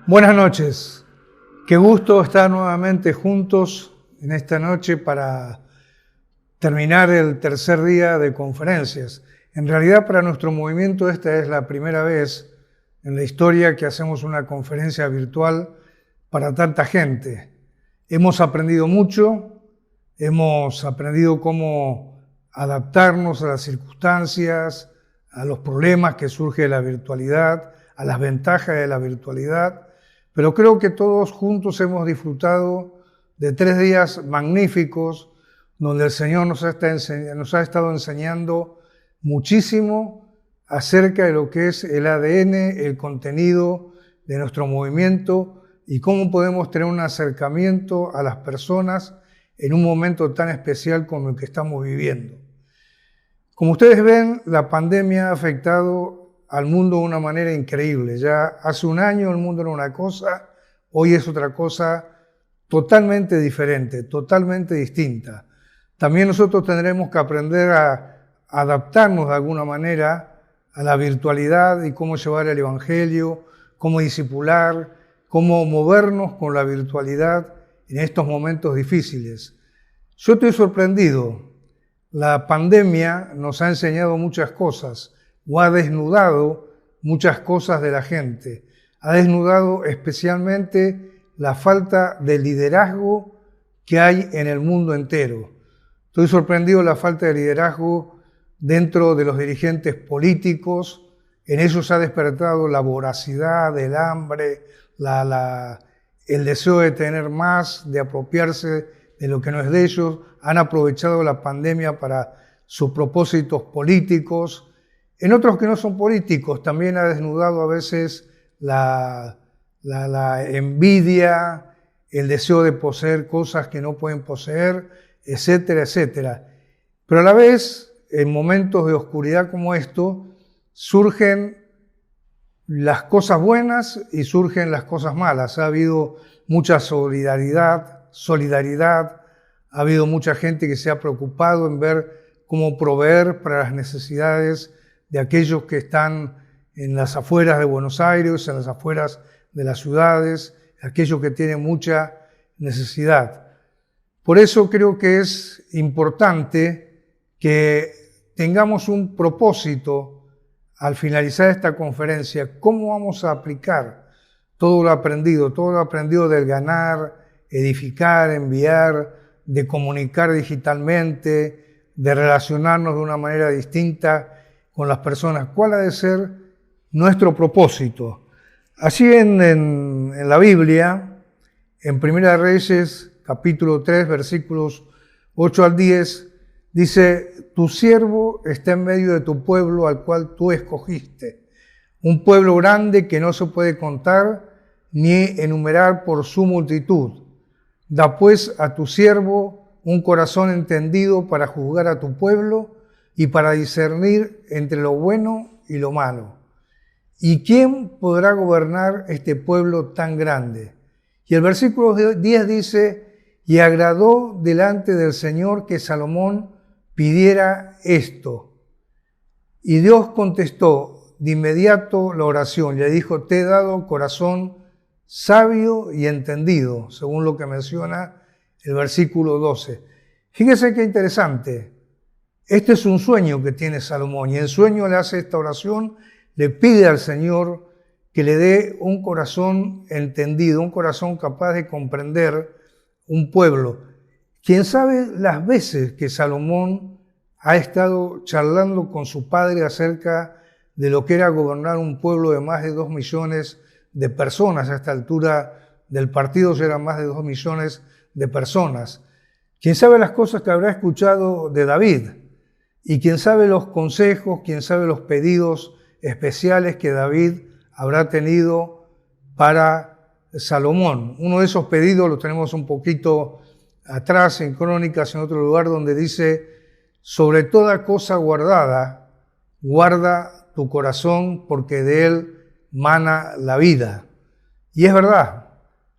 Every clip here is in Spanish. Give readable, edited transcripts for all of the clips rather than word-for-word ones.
Buenas noches. Qué gusto estar nuevamente juntos en esta noche para terminar el tercer día de conferencias. En realidad, para nuestro movimiento esta es la primera vez en la historia que hacemos una conferencia virtual para tanta gente. Hemos aprendido mucho, hemos aprendido cómo adaptarnos a las circunstancias, a los problemas que surge de la virtualidad, a las ventajas de la virtualidad, pero creo que todos juntos hemos disfrutado de 3 días magníficos donde el Señor nos ha estado enseñando muchísimo acerca de lo que es el ADN, el contenido de nuestro movimiento y cómo podemos tener un acercamiento a las personas en un momento tan especial como el que estamos viviendo. Como ustedes ven, la pandemia ha afectado al mundo de una manera increíble. Ya hace un año el mundo era una cosa, hoy es otra cosa totalmente diferente, totalmente distinta. También nosotros tendremos que aprender a adaptarnos de alguna manera a la virtualidad y cómo llevar el Evangelio, cómo discipular, cómo movernos con la virtualidad en estos momentos difíciles. Yo estoy sorprendido. La pandemia nos ha enseñado muchas cosas, o ha desnudado muchas cosas de la gente. Ha desnudado especialmente la falta de liderazgo que hay en el mundo entero. Estoy sorprendido de la falta de liderazgo dentro de los dirigentes políticos. En ellos ha despertado la voracidad, el hambre, el deseo de tener más, de apropiarse de lo que no es de ellos. Han aprovechado la pandemia para sus propósitos políticos. En otros que no son políticos también ha desnudado a veces la envidia, el deseo de poseer cosas que no pueden poseer, etcétera, etcétera. Pero a la vez, en momentos de oscuridad como esto, surgen las cosas buenas y surgen las cosas malas. Ha habido mucha solidaridad, ha habido mucha gente que se ha preocupado en ver cómo proveer para las necesidades de aquellos que están en las afueras de Buenos Aires, en las afueras de las ciudades, aquellos que tienen mucha necesidad. Por eso creo que es importante que tengamos un propósito al finalizar esta conferencia. ¿Cómo vamos a aplicar todo lo aprendido del ganar, edificar, enviar, de comunicar digitalmente, de relacionarnos de una manera distinta con las personas? ¿Cuál ha de ser nuestro propósito? Así en la Biblia, en Primera de Reyes, capítulo 3, versículos 8 al 10, dice: tu siervo está en medio de tu pueblo al cual tú escogiste, un pueblo grande que no se puede contar ni enumerar por su multitud. Da pues a tu siervo un corazón entendido para juzgar a tu pueblo y para discernir entre lo bueno y lo malo. ¿Y quién podrá gobernar este pueblo tan grande? Y el versículo 10 dice: y agradó delante del Señor que Salomón pidiera esto. Y Dios contestó de inmediato la oración. Le dijo: te he dado corazón sabio y entendido, según lo que menciona el versículo 12. Fíjese qué interesante. Este es un sueño que tiene Salomón y en sueño le hace esta oración, le pide al Señor que le dé un corazón entendido, un corazón capaz de comprender un pueblo. Quién sabe las veces que Salomón ha estado charlando con su padre acerca de lo que era gobernar un pueblo de más de 2 millones de personas. A esta altura del partido ya eran más de 2 millones de personas. Quién sabe las cosas que habrá escuchado de David. Y quién sabe los consejos, quién sabe los pedidos especiales que David habrá tenido para Salomón. Uno de esos pedidos lo tenemos un poquito atrás en Crónicas, en otro lugar, donde dice: sobre toda cosa guardada, guarda tu corazón, porque de él mana la vida. Y es verdad,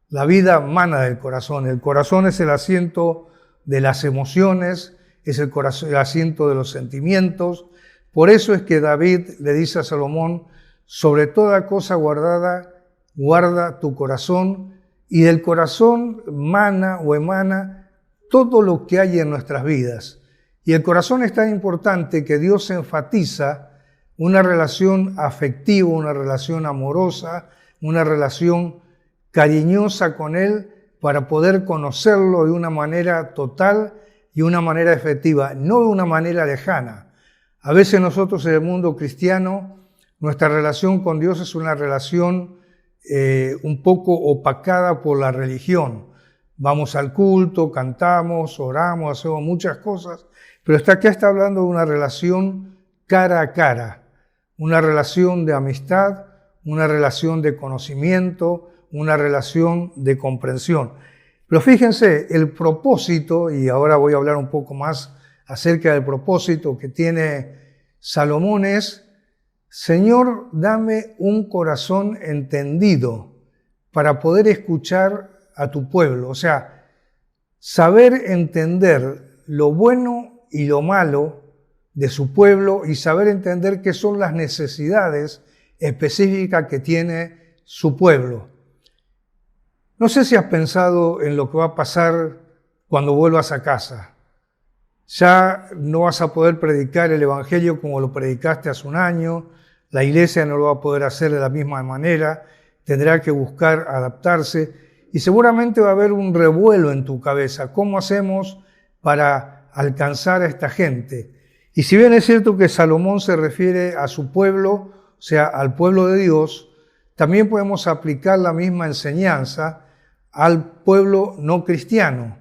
la vida mana del corazón. El corazón es el asiento de las emociones, es el asiento de los sentimientos. Por eso es que David le dice a Salomón: sobre toda cosa guardada, guarda tu corazón, y del corazón mana o emana todo lo que hay en nuestras vidas. Y el corazón es tan importante que Dios enfatiza una relación afectiva, una relación amorosa, una relación cariñosa con Él para poder conocerlo de una manera total y una manera efectiva, no de una manera lejana. A veces nosotros en el mundo cristiano, nuestra relación con Dios es una relación un poco opacada por la religión. Vamos al culto, cantamos, oramos, hacemos muchas cosas, pero acá está hablando de una relación cara a cara, una relación de amistad, una relación de conocimiento, una relación de comprensión. Pero fíjense, el propósito, y ahora voy a hablar un poco más acerca del propósito que tiene Salomón, es: Señor, dame un corazón entendido para poder escuchar a tu pueblo. O sea, saber entender lo bueno y lo malo de su pueblo y saber entender qué son las necesidades específicas que tiene su pueblo. No sé si has pensado en lo que va a pasar cuando vuelvas a casa. Ya no vas a poder predicar el Evangelio como lo predicaste hace un año. La iglesia no lo va a poder hacer de la misma manera, tendrá que buscar adaptarse y seguramente va a haber un revuelo en tu cabeza. ¿Cómo hacemos para alcanzar a esta gente? Y si bien es cierto que Salomón se refiere a su pueblo, o sea, al pueblo de Dios, también podemos aplicar la misma enseñanza al pueblo no cristiano.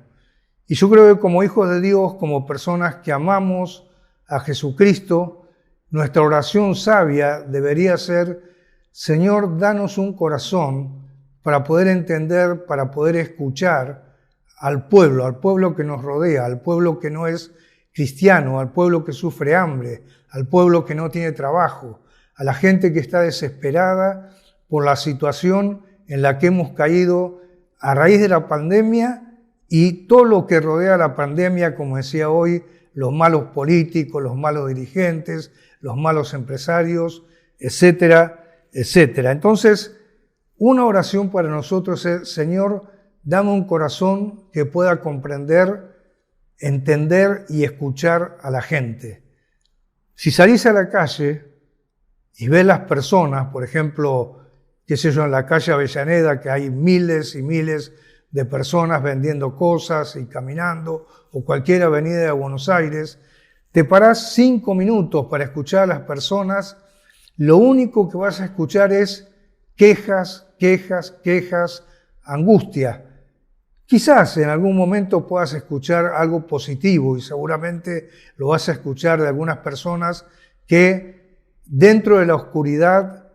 Y yo creo que como hijos de Dios, como personas que amamos a Jesucristo, nuestra oración sabia debería ser: Señor, danos un corazón para poder entender, para poder escuchar al pueblo que nos rodea, al pueblo que no es cristiano, al pueblo que sufre hambre, al pueblo que no tiene trabajo, a la gente que está desesperada por la situación en la que hemos caído a raíz de la pandemia y todo lo que rodea la pandemia, como decía hoy, los malos políticos, los malos dirigentes, los malos empresarios, etcétera, etcétera. Entonces, una oración para nosotros es: Señor, dame un corazón que pueda comprender, entender y escuchar a la gente. Si salís a la calle y ves las personas, por ejemplo, qué sé yo, en la calle Avellaneda, que hay miles y miles de personas vendiendo cosas y caminando, o cualquier avenida de Buenos Aires, te parás 5 minutos para escuchar a las personas, lo único que vas a escuchar es quejas, quejas, quejas, angustia. Quizás en algún momento puedas escuchar algo positivo y seguramente lo vas a escuchar de algunas personas que dentro de la oscuridad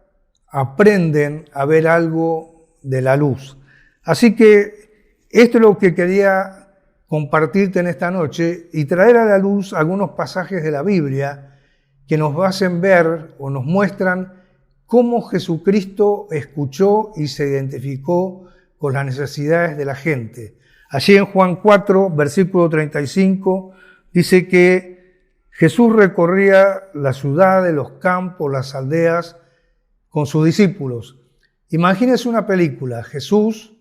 aprenden a ver algo de la luz. Así que esto es lo que quería compartirte en esta noche y traer a la luz algunos pasajes de la Biblia que nos hacen ver o nos muestran cómo Jesucristo escuchó y se identificó con las necesidades de la gente. Allí en Juan 4, versículo 35, dice que Jesús recorría la ciudad, los campos, las aldeas con sus discípulos. Imagínense una película: Jesús,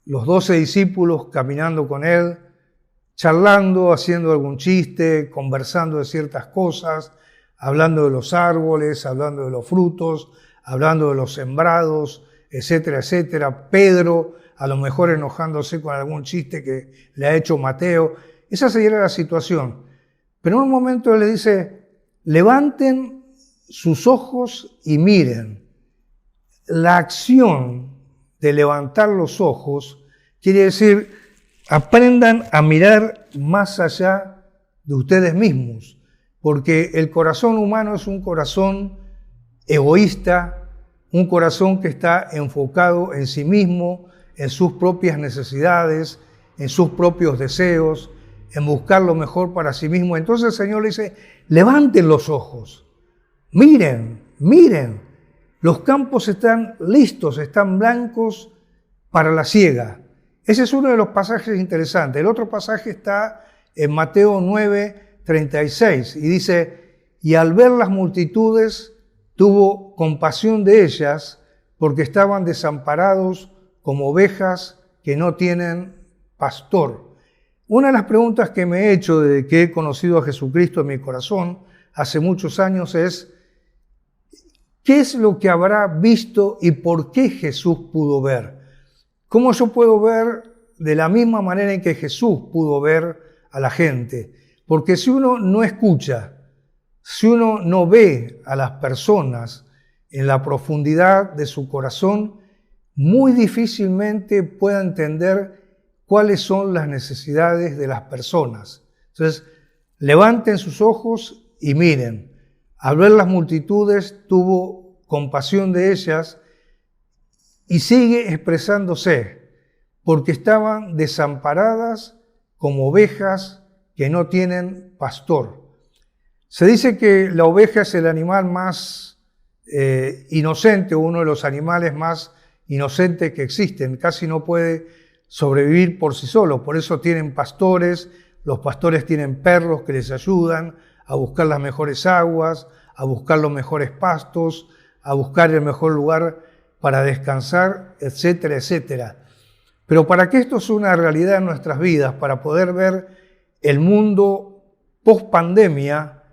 los 12 discípulos caminando con él, charlando, haciendo algún chiste, conversando de ciertas cosas, hablando de los árboles, hablando de los frutos, hablando de los sembrados, etcétera, etcétera. Pedro, a lo mejor enojándose con algún chiste que le ha hecho Mateo. Esa sería la situación. Pero en un momento él le dice: levanten sus ojos y miren. La acción de levantar los ojos quiere decir: aprendan a mirar más allá de ustedes mismos, porque el corazón humano es un corazón egoísta, un corazón que está enfocado en sí mismo, en sus propias necesidades, en sus propios deseos, en buscar lo mejor para sí mismo. Entonces el Señor le dice: levanten los ojos, miren, miren, los campos están listos, están blancos para la siega. Ese es uno de los pasajes interesantes. El otro pasaje está en Mateo 9, 36 y dice: y al ver las multitudes tuvo compasión de ellas porque estaban desamparados como ovejas que no tienen pastor. Una de las preguntas que me he hecho desde que he conocido a Jesucristo en mi corazón hace muchos años es: ¿qué es lo que habrá visto y por qué Jesús pudo ver? ¿Cómo yo puedo ver de la misma manera en que Jesús pudo ver a la gente? Porque si uno no escucha, si uno no ve a las personas en la profundidad de su corazón, muy difícilmente pueda entender cuáles son las necesidades de las personas. Entonces, levanten sus ojos y miren. Al ver las multitudes, tuvo compasión de ellas y sigue expresándose, porque estaban desamparadas como ovejas que no tienen pastor. Se dice que la oveja es el animal más inocente, uno de los animales más inocentes que existen. Casi no puede sobrevivir por sí solo, por eso tienen pastores. Los pastores tienen perros que les ayudan a buscar las mejores aguas, a buscar los mejores pastos, a buscar el mejor lugar para descansar, etcétera, etcétera. Pero para que esto sea una realidad en nuestras vidas, para poder ver el mundo post-pandemia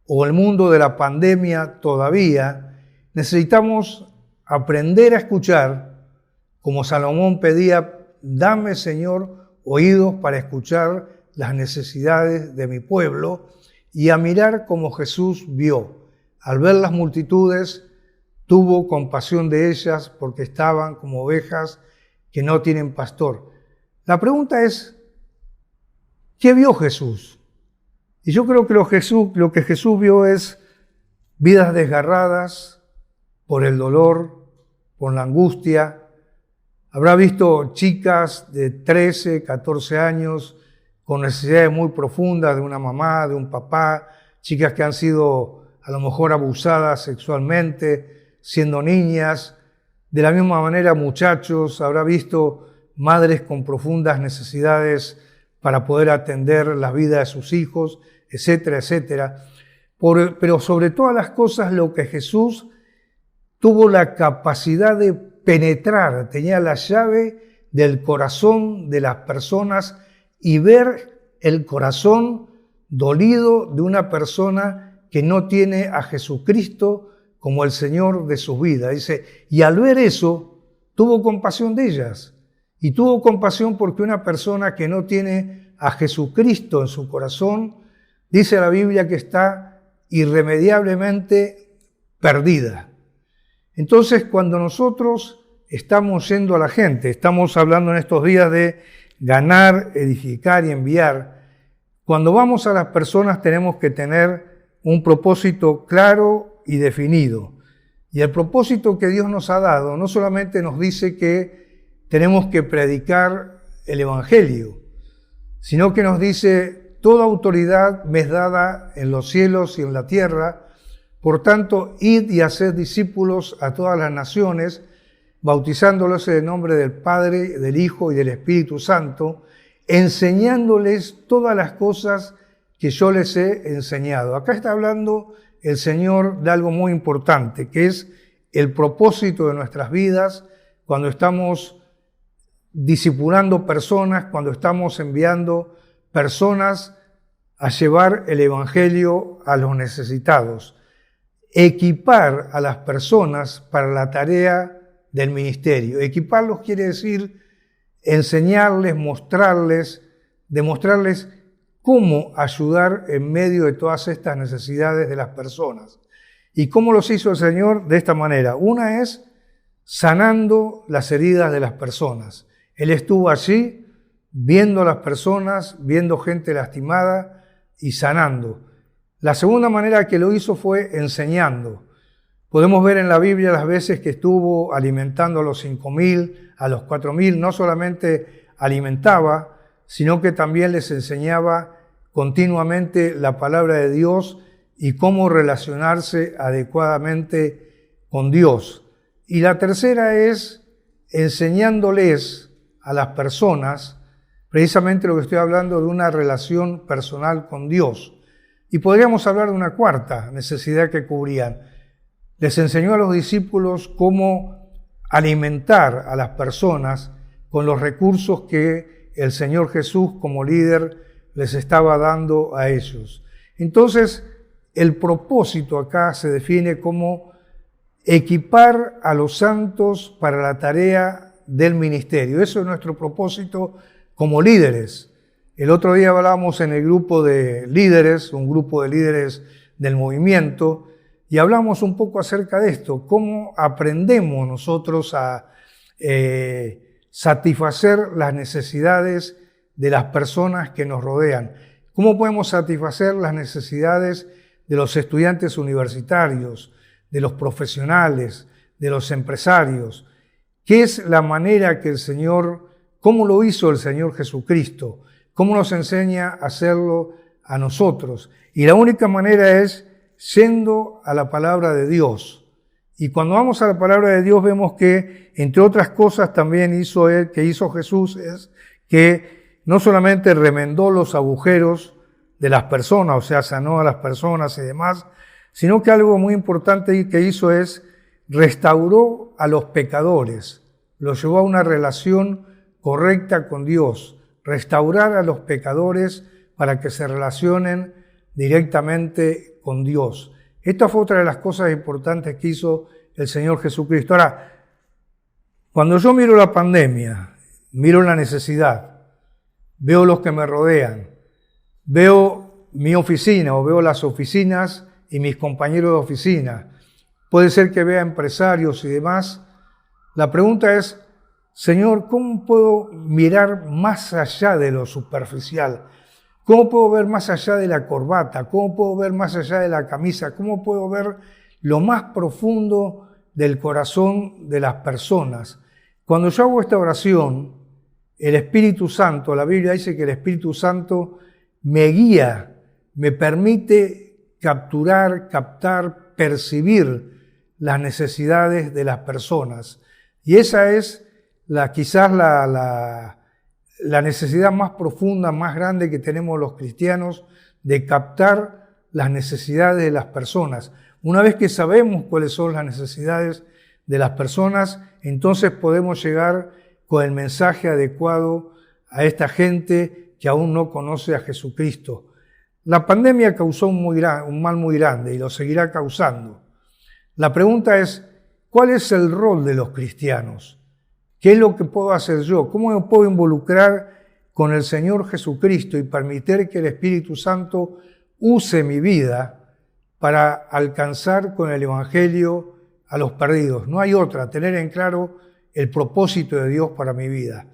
o el mundo de la pandemia todavía, necesitamos aprender a escuchar, como Salomón pedía: dame, Señor, oídos para escuchar las necesidades de mi pueblo, y a mirar como Jesús vio. Al ver las multitudes, tuvo compasión de ellas porque estaban como ovejas que no tienen pastor. La pregunta es: ¿qué vio Jesús? Y yo creo que lo que Jesús vio es vidas desgarradas por el dolor, por la angustia. Habrá visto chicas de 13, 14 años con necesidades muy profundas de una mamá, de un papá, chicas que han sido a lo mejor abusadas sexualmente, siendo niñas. De la misma manera, muchachos, habrá visto madres con profundas necesidades para poder atender la vida de sus hijos, etcétera, etcétera. Pero sobre todas las cosas, lo que Jesús tuvo la capacidad de penetrar, tenía la llave del corazón de las personas y ver el corazón dolido de una persona que no tiene a Jesucristo como el Señor de su vida. Dice, y al ver eso, tuvo compasión de ellas. Y tuvo compasión porque una persona que no tiene a Jesucristo en su corazón, dice la Biblia que está irremediablemente perdida. Entonces, cuando nosotros estamos yendo a la gente, estamos hablando en estos días de ganar, edificar y enviar, cuando vamos a las personas tenemos que tener un propósito claro y definido. Y el propósito que Dios nos ha dado no solamente nos dice que tenemos que predicar el Evangelio, sino que nos dice: toda autoridad me es dada en los cielos y en la tierra, por tanto, id y haced discípulos a todas las naciones, bautizándolos en el nombre del Padre, del Hijo y del Espíritu Santo, enseñándoles todas las cosas que yo les he enseñado. Acá está hablando el Señor de algo muy importante, que es el propósito de nuestras vidas cuando estamos discipulando personas, cuando estamos enviando personas a llevar el Evangelio a los necesitados. Equipar a las personas para la tarea del ministerio. Equiparlos quiere decir enseñarles, mostrarles, demostrarles cómo ayudar en medio de todas estas necesidades de las personas. ¿Y cómo los hizo el Señor? De esta manera. Una es sanando las heridas de las personas. Él estuvo allí viendo a las personas, viendo gente lastimada y sanando. La segunda manera que lo hizo fue enseñando. Podemos ver en la Biblia las veces que estuvo alimentando a los 5.000, a los 4.000, no solamente alimentaba, sino que también les enseñaba continuamente la palabra de Dios y cómo relacionarse adecuadamente con Dios. Y la tercera es enseñándoles a las personas, precisamente lo que estoy hablando, de una relación personal con Dios. Y podríamos hablar de una cuarta necesidad que cubrían. Les enseñó a los discípulos cómo alimentar a las personas con los recursos que el Señor Jesús como líder les estaba dando a ellos. Entonces, el propósito acá se define como equipar a los santos para la tarea del ministerio. Eso es nuestro propósito como líderes. El otro día hablábamos en el grupo de líderes, un grupo de líderes del movimiento, y hablamos un poco acerca de esto, cómo aprendemos nosotros a satisfacer las necesidades de las personas que nos rodean. ¿Cómo podemos satisfacer las necesidades de los estudiantes universitarios, de los profesionales, de los empresarios? ¿Qué es la manera que el Señor, cómo lo hizo el Señor Jesucristo? ¿Cómo nos enseña a hacerlo a nosotros? Y la única manera es yendo a la palabra de Dios. Y cuando vamos a la palabra de Dios vemos que, entre otras cosas, también hizo Jesús, es que no solamente remendó los agujeros de las personas, o sea, sanó a las personas y demás, sino que algo muy importante que hizo es restauró a los pecadores, los llevó a una relación correcta con Dios, restaurar a los pecadores para que se relacionen directamente con Dios. Esta fue otra de las cosas importantes que hizo el Señor Jesucristo. Ahora, cuando yo miro la pandemia, miro la necesidad, veo los que me rodean, veo mi oficina o veo las oficinas y mis compañeros de oficina, puede ser que vea empresarios y demás, la pregunta es, Señor, ¿cómo puedo mirar más allá de lo superficial? ¿Cómo puedo ver más allá de la corbata? ¿Cómo puedo ver más allá de la camisa? ¿Cómo puedo ver lo más profundo del corazón de las personas? Cuando yo hago esta oración, el Espíritu Santo, la Biblia dice que el Espíritu Santo me guía, me permite captar, percibir las necesidades de las personas. Y esa es quizás la necesidad más profunda, más grande que tenemos los cristianos de captar las necesidades de las personas. Una vez que sabemos cuáles son las necesidades de las personas, entonces podemos llegar con el mensaje adecuado a esta gente que aún no conoce a Jesucristo. La pandemia causó un mal muy grande y lo seguirá causando. La pregunta es, ¿cuál es el rol de los cristianos? ¿Qué es lo que puedo hacer yo? ¿Cómo me puedo involucrar con el Señor Jesucristo y permitir que el Espíritu Santo use mi vida para alcanzar con el Evangelio a los perdidos? No hay otra, tener en claro el propósito de Dios para mi vida.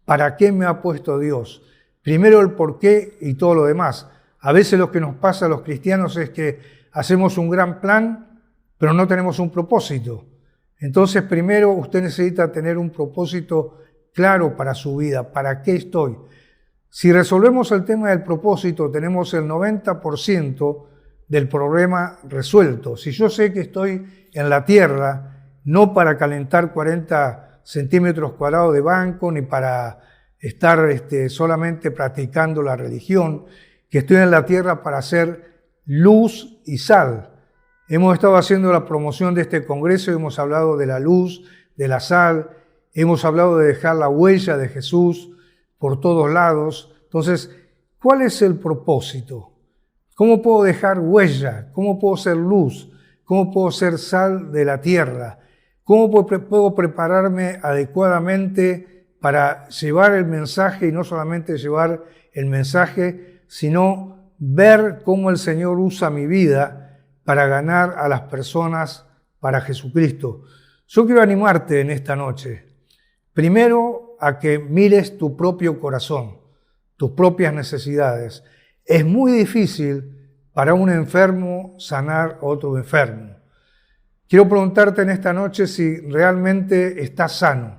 ¿Para qué me ha puesto Dios? Primero el por qué y todo lo demás. A veces lo que nos pasa a los cristianos es que hacemos un gran plan, pero no tenemos un propósito. Entonces, primero usted necesita tener un propósito claro para su vida. ¿Para qué estoy? Si resolvemos el tema del propósito, tenemos el 90% del problema resuelto. Si yo sé que estoy en la tierra, no para calentar 40 centímetros cuadrados de banco, ni para estar solamente practicando la religión, que estoy en la tierra para hacer luz y sal. Hemos estado haciendo la promoción de este congreso, hemos hablado de la luz, de la sal, hemos hablado de dejar la huella de Jesús por todos lados. Entonces, ¿cuál es el propósito? ¿Cómo puedo dejar huella? ¿Cómo puedo ser luz? ¿Cómo puedo ser sal de la tierra? ¿Cómo puedo prepararme adecuadamente para llevar el mensaje y no solamente llevar el mensaje, sino ver cómo el Señor usa mi vida para ganar a las personas para Jesucristo? Yo quiero animarte en esta noche, primero a que mires tu propio corazón, tus propias necesidades. Es muy difícil para un enfermo sanar a otro enfermo. Quiero preguntarte en esta noche si realmente estás sano,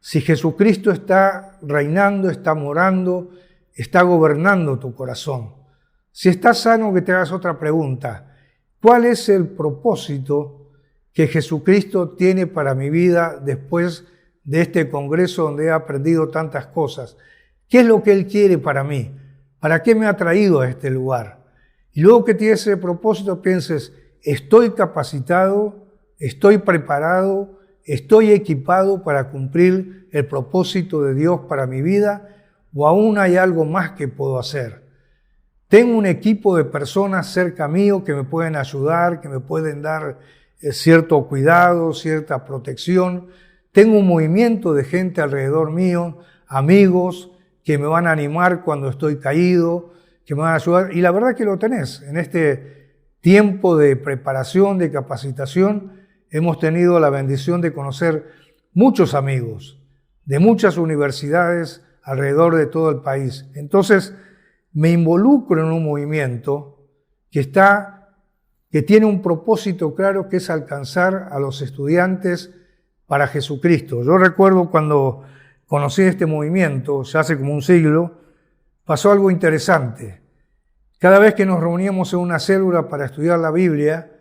si Jesucristo está reinando, está morando, está gobernando tu corazón. Si estás sano, que te hagas otra pregunta. ¿Cuál es el propósito que Jesucristo tiene para mi vida después de este congreso donde he aprendido tantas cosas? ¿Qué es lo que Él quiere para mí? ¿Para qué me ha traído a este lugar? Y luego que tienes ese propósito, pienses, ¿estoy capacitado? ¿Estoy preparado? ¿estoy equipado para cumplir el propósito de Dios para mi vida o aún hay algo más que puedo hacer? Tengo un equipo de personas cerca mío que me pueden ayudar, que me pueden dar cierto cuidado, cierta protección. Tengo un movimiento de gente alrededor mío, amigos que me van a animar cuando estoy caído, que me van a ayudar. Y la verdad que lo tenés. En este tiempo de preparación, de capacitación, hemos tenido la bendición de conocer muchos amigos de muchas universidades alrededor de todo el país. Entonces, me involucro en un movimiento que tiene un propósito claro, que es alcanzar a los estudiantes para Jesucristo. Yo recuerdo cuando conocí este movimiento, ya hace como un siglo, pasó algo interesante. Cada vez que nos reuníamos en una célula para estudiar la Biblia,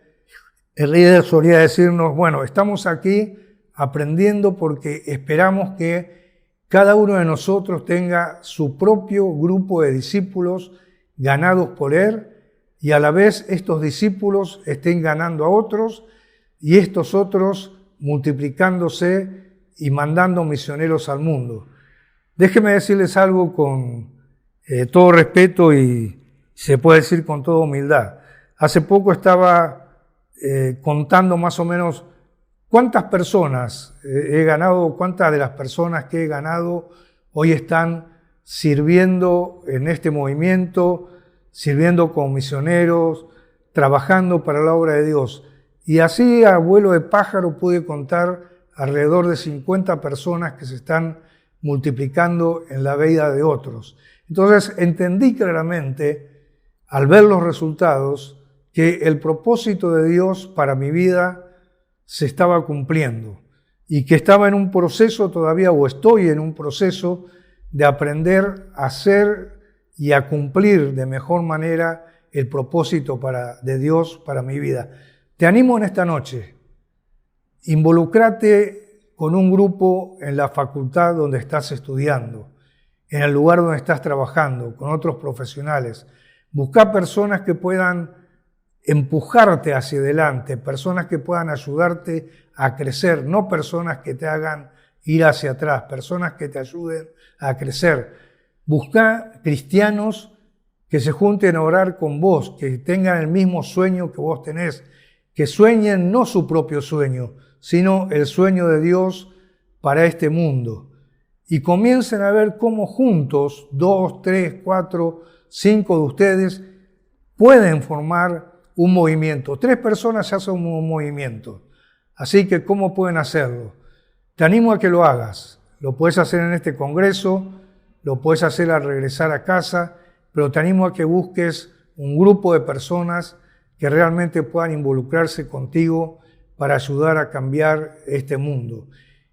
el líder solía decirnos, bueno, estamos aquí aprendiendo porque esperamos que cada uno de nosotros tenga su propio grupo de discípulos ganados por él y a la vez estos discípulos estén ganando a otros y estos otros multiplicándose y mandando misioneros al mundo. Déjenme decirles algo con todo respeto y se puede decir con toda humildad. Hace poco estaba contando más o menos cuántas personas he ganado, cuántas de las personas que he ganado hoy están sirviendo en este movimiento, sirviendo como misioneros, trabajando para la obra de Dios. Y así a vuelo de pájaro pude contar alrededor de 50 personas que se están multiplicando en la vida de otros. Entonces entendí claramente, al ver los resultados, que el propósito de Dios para mi vida se estaba cumpliendo y que estaba en un proceso todavía, o estoy en un proceso de aprender a hacer y a cumplir de mejor manera el propósito de Dios para mi vida. Te animo en esta noche, involúcrate con un grupo en la facultad donde estás estudiando, en el lugar donde estás trabajando, con otros profesionales. Busca personas que puedan empujarte hacia adelante, personas que puedan ayudarte a crecer, no personas que te hagan ir hacia atrás, personas que te ayuden a crecer. Busca cristianos que se junten a orar con vos, que tengan el mismo sueño que vos tenés, que sueñen no su propio sueño, sino el sueño de Dios para este mundo. Y comiencen a ver cómo juntos, 2, 3, 4, 5 de ustedes, pueden formar un movimiento. 3 personas ya son un movimiento. Así que, ¿cómo pueden hacerlo? Te animo a que lo hagas. Lo puedes hacer en este congreso, lo puedes hacer al regresar a casa, pero te animo a que busques un grupo de personas que realmente puedan involucrarse contigo para ayudar a cambiar este mundo.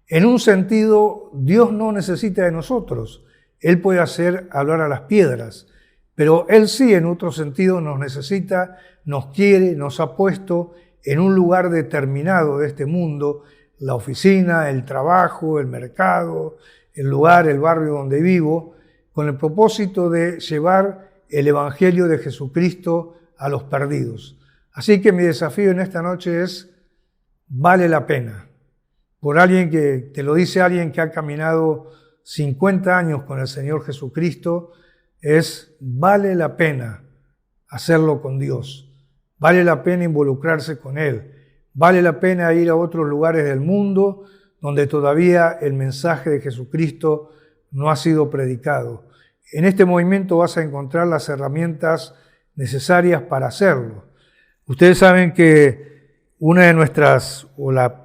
En un sentido, Dios no necesita de nosotros. Él puede hacer hablar a las piedras, pero Él sí, en otro sentido, nos necesita, nos quiere, nos ha puesto en un lugar determinado de este mundo, la oficina, el trabajo, el mercado, el lugar, el barrio donde vivo, con el propósito de llevar el Evangelio de Jesucristo a los perdidos. Así que mi desafío en esta noche es, vale la pena. Por alguien que te lo dice alguien que ha caminado 50 años con el Señor Jesucristo, vale la pena hacerlo con Dios, vale la pena involucrarse con Él, vale la pena ir a otros lugares del mundo donde todavía el mensaje de Jesucristo no ha sido predicado. En este movimiento vas a encontrar las herramientas necesarias para hacerlo. Ustedes saben que una de nuestras,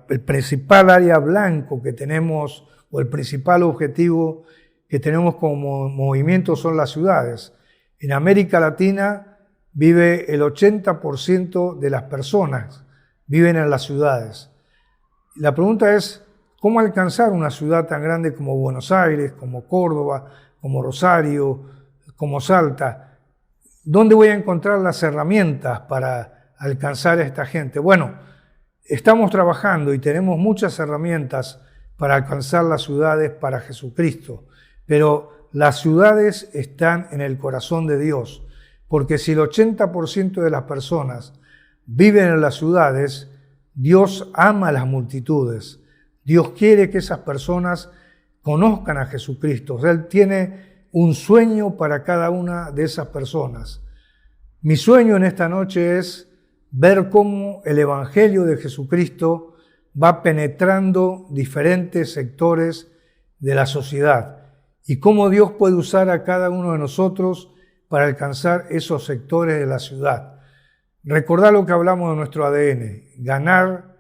el principal área blanco que tenemos, o el principal objetivo que tenemos como movimiento son las ciudades. En América Latina vive el 80% de las personas, viven en las ciudades. La pregunta es, ¿cómo alcanzar una ciudad tan grande como Buenos Aires, como Córdoba, como Rosario, como Salta? ¿Dónde voy a encontrar las herramientas para alcanzar a esta gente? Bueno, estamos trabajando y tenemos muchas herramientas para alcanzar las ciudades para Jesucristo, pero las ciudades están en el corazón de Dios, porque si el 80% de las personas viven en las ciudades, Dios ama a las multitudes. Dios quiere que esas personas conozcan a Jesucristo. O sea, Él tiene un sueño para cada una de esas personas. Mi sueño en esta noche es ver cómo el Evangelio de Jesucristo va penetrando diferentes sectores de la sociedad y cómo Dios puede usar a cada uno de nosotros para alcanzar esos sectores de la ciudad. Recordad lo que hablamos de nuestro ADN: ganar,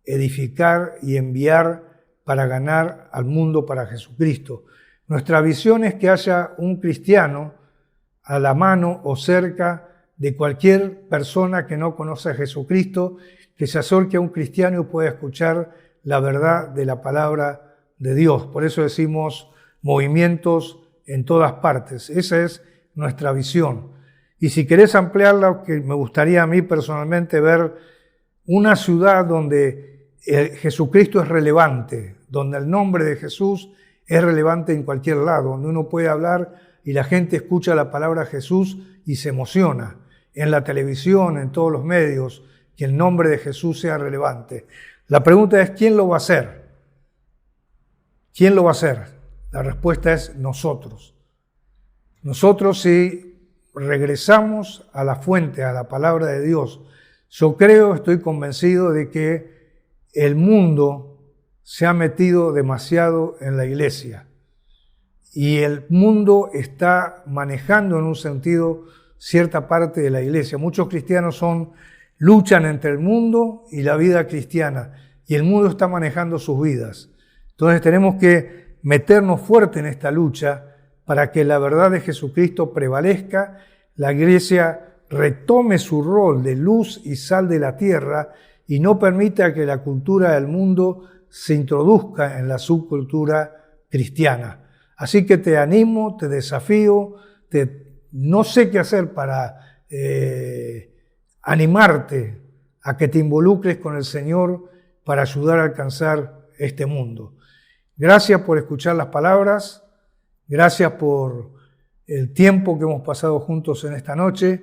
edificar y enviar para ganar al mundo para Jesucristo. Nuestra visión es que haya un cristiano a la mano o cerca de cualquier persona que no conoce a Jesucristo, que se acerque a un cristiano y pueda escuchar la verdad de la palabra de Dios. Por eso decimos movimientos en todas partes. Esa es nuestra visión. Y si querés ampliarla, que me gustaría a mí personalmente ver una ciudad donde Jesucristo es relevante, donde el nombre de Jesús es relevante en cualquier lado, donde uno puede hablar y la gente escucha la palabra Jesús y se emociona. En la televisión, en todos los medios, que el nombre de Jesús sea relevante. La pregunta es, ¿quién lo va a hacer? ¿Quién lo va a hacer? La respuesta es nosotros. Nosotros, si regresamos a la fuente, a la palabra de Dios, yo creo, estoy convencido de que el mundo se ha metido demasiado en la iglesia y el mundo está manejando en un sentido cierta parte de la iglesia. Muchos cristianos luchan entre el mundo y la vida cristiana y el mundo está manejando sus vidas. Entonces tenemos que meternos fuerte en esta lucha para que la verdad de Jesucristo prevalezca, la iglesia retome su rol de luz y sal de la tierra y no permita que la cultura del mundo se introduzca en la subcultura cristiana. Así que te animo, te desafío, no sé qué hacer para animarte a que te involucres con el Señor para ayudar a alcanzar este mundo. Gracias por escuchar las palabras, gracias por el tiempo que hemos pasado juntos en esta noche.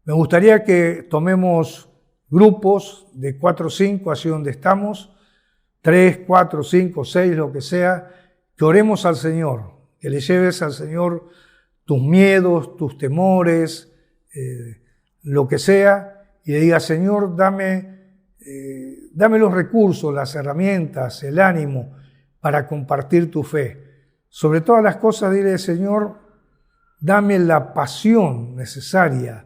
Me gustaría que tomemos grupos de 4 o 5, así donde estamos, 3, 4, 5, 6, lo que sea, que oremos al Señor, que le lleves al Señor tus miedos, tus temores, lo que sea, y le digas, Señor, dame los recursos, las herramientas, el ánimo para compartir tu fe. Sobre todas las cosas, dile, Señor, dame la pasión necesaria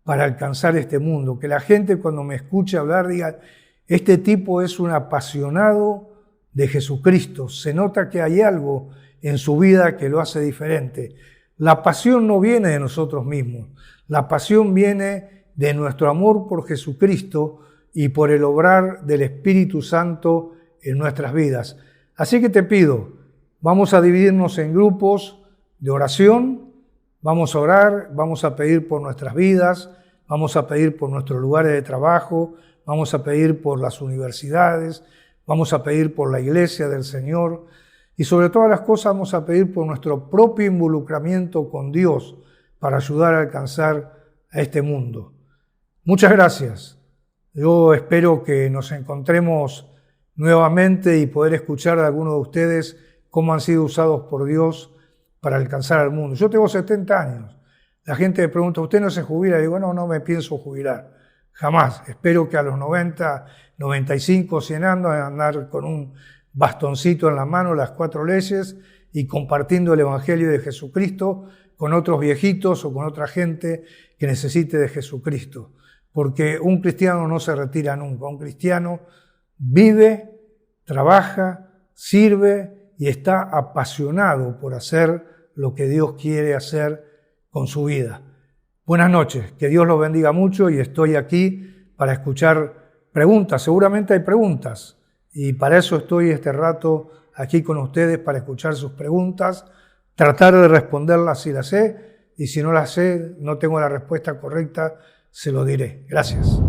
para alcanzar este mundo. Que la gente cuando me escuche hablar diga, este tipo es un apasionado de Jesucristo. Se nota que hay algo en su vida que lo hace diferente. La pasión no viene de nosotros mismos. La pasión viene de nuestro amor por Jesucristo y por el obrar del Espíritu Santo en nuestras vidas. Así que te pido, vamos a dividirnos en grupos de oración, vamos a orar, vamos a pedir por nuestras vidas, vamos a pedir por nuestros lugares de trabajo, vamos a pedir por las universidades, vamos a pedir por la iglesia del Señor y sobre todas las cosas vamos a pedir por nuestro propio involucramiento con Dios para ayudar a alcanzar a este mundo. Muchas gracias. Yo espero que nos encontremos nuevamente y poder escuchar a algunos de ustedes cómo han sido usados por Dios para alcanzar al mundo. Yo tengo 70 años. La gente me pregunta, ¿usted no se jubila? Y digo, no me pienso jubilar. Jamás. Espero que a los 90, 95, 100 años andar con un bastoncito en la mano, las 4 leyes y compartiendo el Evangelio de Jesucristo con otros viejitos o con otra gente que necesite de Jesucristo. Porque un cristiano no se retira nunca. Un cristiano vive, trabaja, sirve y está apasionado por hacer lo que Dios quiere hacer con su vida. Buenas noches, que Dios los bendiga mucho y estoy aquí para escuchar preguntas. Seguramente hay preguntas y para eso estoy este rato aquí con ustedes para escuchar sus preguntas, tratar de responderlas si las sé y si no las sé, no tengo la respuesta correcta, se lo diré. Gracias.